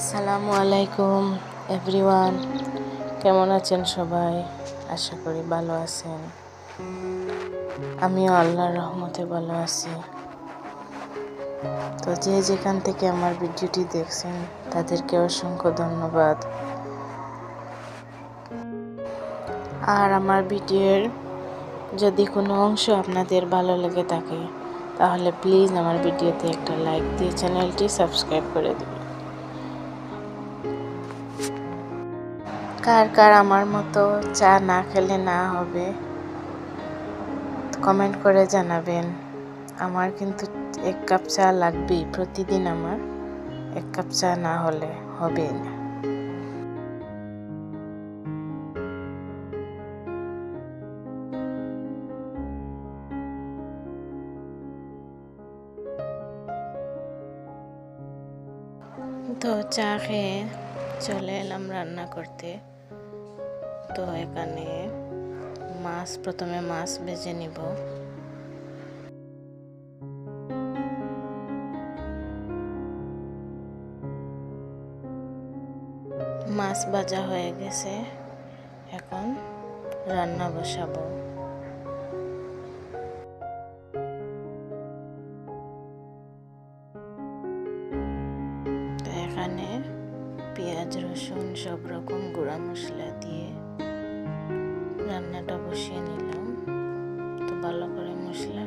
আসসালামু আলাইকুম এভরিওয়ান, কেমন আছেন সবাই? আশা করি ভালো আছেন। আমিও আল্লাহর রহমতে ভালো আছি। তো যে যেখান থেকে আমার ভিডিওটি দেখছেন তাদেরকে অসংখ্য ধন্যবাদ। আর আমার ভিডিওর যদি কোনো অংশ আপনাদের ভালো লেগে থাকে তাহলে প্লিজ আমার ভিডিওতে একটা লাইক দিয়ে চ্যানেলটি সাবস্ক্রাইব করে দেবেন। কার কার আমার মতো চা না খেলে না হবে কমেন্ট করে জানাবেন। আমার কিন্তু 1 কাপ চা লাগবেই, প্রতিদিন আমার 1 কাপ চা না হলে হবেই না। তো চা খেয়ে চলে এলাম রান্না করতে। তো এখানে প্রথমে মাছ ভেজে নিব। মাছ ভাজা হয়ে গেছে, এখন রান্না বসাবো। তো এখানে পেঁয়াজ রসুন সব রকম গুঁড়া মশলা দিয়ে রান্নাটা বসিয়ে নিলাম। তো ভালো করে মশলা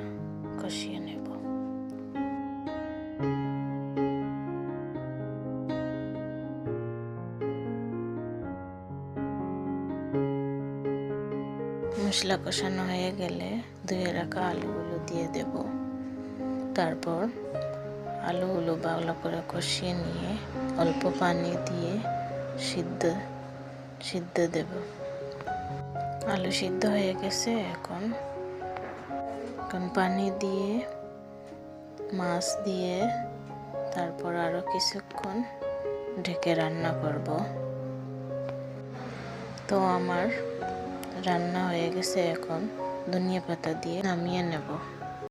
কষিয়ে নেব। মশলা কষানো হয়ে গেলে ধুয়ে রাখা আলুগুলো দিয়ে দেব। তারপর আলুগুলো ভালো করে কষিয়ে নিয়ে অল্প পানি দিয়ে সিদ্ধ দেব। আলু সিদ্ধ হয়ে গেছে, এখন পানি দিয়ে মাছ দিয়ে তারপর আরো কিছুক্ষণ ঢেকে রান্না করব। তো আমার রান্না হয়ে গেছে, এখন ধনিয়া পাতা দিয়ে নামিয়ে নেব।